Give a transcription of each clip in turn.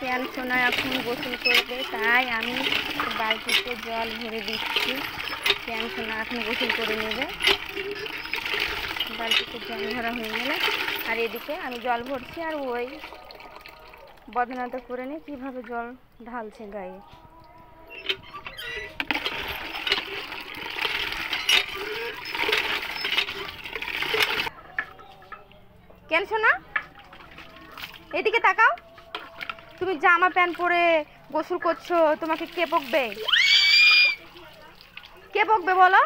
Pan সোনা এখন গোসল করবে, তাই আমি বালতিতে জল ভরে দিচ্ছি। প্যান সোনা এখন গোসল করে নেবে। বালতিতে জল ভরা হয়ে গেলে আর এদিকে আমি জল ভরছি, আর ওই বদনাটা করে নিয়ে কীভাবে জল ঢালছে গায়ে। কেন শোনা, এদিকে তাকাও। তুমি জামা প্যান্ট পরে গোসল করছো, তোমাকে কে বকবে? কে বকবে বলো?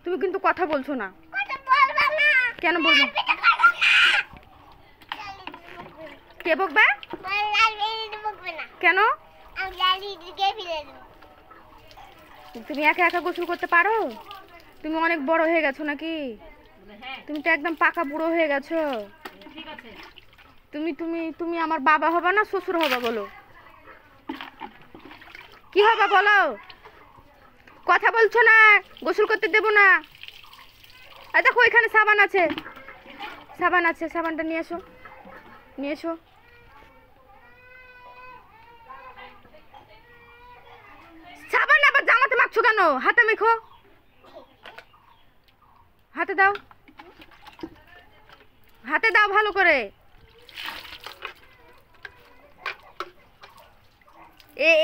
তুমি কিন্তু কথা বলছো না। কেন বলবো? কে বকবে? কেন? তুমি একা একা গোসল করতে পারো? তুমি অনেক বড় হয়ে গেছো নাকি? তুমি তো একদম পাকা বুড়ো হয়ে গেছো। তুমি তুমি তুমি আমার বাবা হবা না শ্বশুর হবা? বলো কি হবা বলো? কথা বলছো না, গোসল করতে দেবো না। আর দেখো এখানে সাবান আছে, সাবান আছে, সাবানটা নিয়ে এসো, নিয়ে এসো। সাবান আবার জামাতে মাখছো কেন? হাতে মেখো, হাতে দাও, হাতে দাও ভালো করে।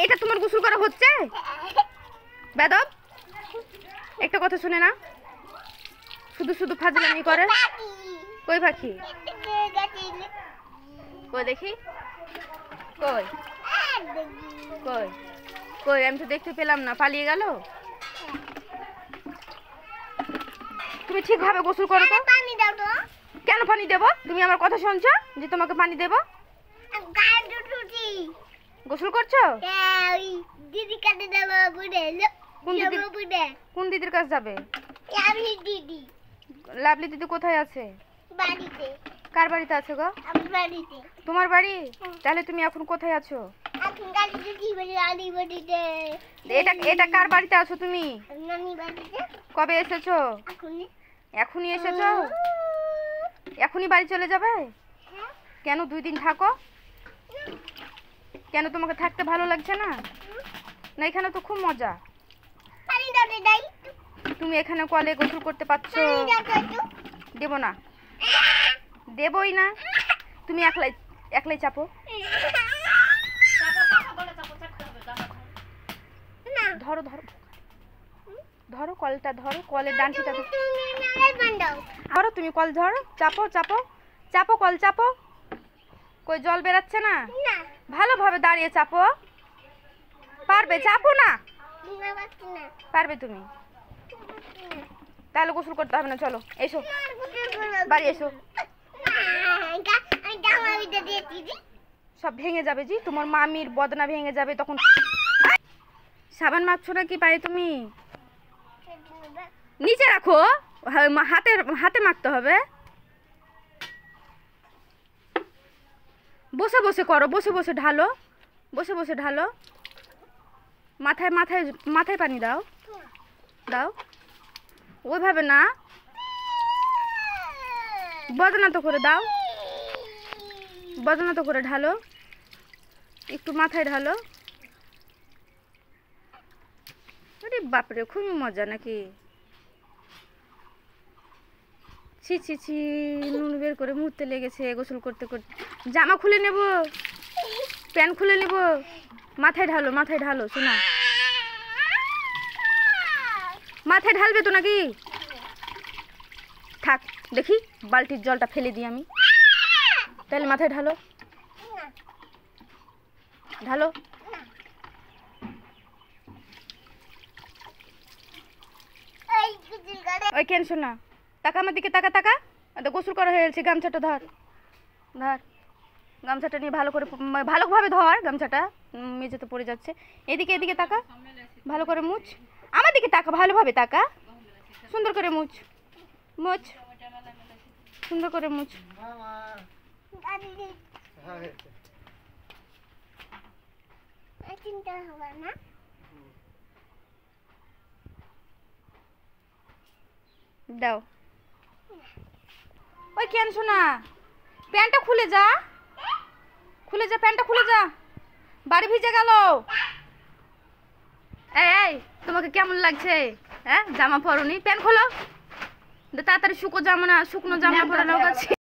এটা তোমার গোসল করা হচ্ছে? বেদব, একটা কথা শুনে না, শুধু শুধু ফাজলামি করে। কই পাখি? কই দেখি, কই কই কই? আমি তো দেখতে পেলাম না, পালিয়ে গেল। তুমি ঠিকভাবে গোসল করো তো। পানি দাও তো। কেন পানি দেব? তুমি আমার কথা শুনছো যে তোমাকে পানি দেব? গোসল করছো? দিদি কাছে যাবো। কোন দিদির কাছে যাবে? দিদি। লাভলি দিদি কোথায় আছে? বাড়িতে। কার বাড়িতে আছে গো? আমার বাড়িতে। তোমার বাড়ি? তাহলে তুমি এখন কোথায় আছো? এটা কার বাড়িতে আছো তুমি? নানি বাড়িতে। কবে এসেছো? এখনই এসেছো? এখনই বাড়ি চলে যাবে? কেন 2 দিন থাকো। কেন তোমাকে থাকতে ভালো লাগছে না? না এখানে তো খুব মজা। তুমি এখানে কলে গোসল করতে পারছো? দেব না, দেবই না। তুমি একলাই একলাই চাপো। ধরো ধরো ধরো, কলটা ধরো, কলের ডান্টিটা ধরো। তুমি কল ধরো, চাপো চাপো চাপো, কল চাপো। কই জল বেরাচ্ছে না? ভালোভাবে দাঁড়িয়ে চাপো। পারবে? চাপো না। পারবে তুমি? তাহলে গোসল করতে হবে না, চলো এসো বাড়ি এসো। সব ভেঙে যাবে জি, তোমার মামির বদনা ভেঙে যাবে তখন। সাবান মাখছো নাকি পায়ে তুমি? নিচে রাখো, হাতে হাতে মাখতে হবে। বসে বসে করো, বসে বসে ঢালো, বসে বসে ঢালো। মাথায় মাথায় মাথায় পানি দাও, দাও। ওইভাবে না, বদনা তো করে দাও, বদনা তো করে ঢালো, একটু মাথায় ঢালো। আরে বাপরে, খুবই মজা নাকি? ছি ছি ছি, নুন বের করে মুহূর্তে লেগেছে গোসল করতে করতে। জামা খুলে নেব, প্যান্ট খুলে নেব। মাথায় ঢালো, মাথায় ঢালো শোনা। মাথায় ঢালবে তো নাকি? থাক দেখি, বালতির জলটা ফেলে দিই আমি। তাহলে মাথায় ঢালো, ঢালো। ওই কেন শোনা, টাকা আমার দিকে, টাকা টাকা। গোসল করা হয়ে গেছে, গামছাটা ধর, ধর গামছাটা নিয়ে ভালো করে, ভালোভাবে ধর গামছাটা, মেঝেতে পড়ে যাচ্ছে। এদিকে এদিকে তাকা, ভালো করে মুছ। আমার দিকে তাকা, ভালোভাবে তাকা, সুন্দর করে মুছ, মুছ, সুন্দর করে মুছ। দাও। ওই কেন শোনা, প্যান্টটা খুলে যা, খুলে যা, প্যান্টটা খুলে যা, বাড়ি ভিজে গেল। এই এই তোমাকে কেমন লাগছে? হ্যাঁ জামা পরনি, প্যান্ট খোলো, তাড়াতাড়ি শুকনো জামা পরানো আছে।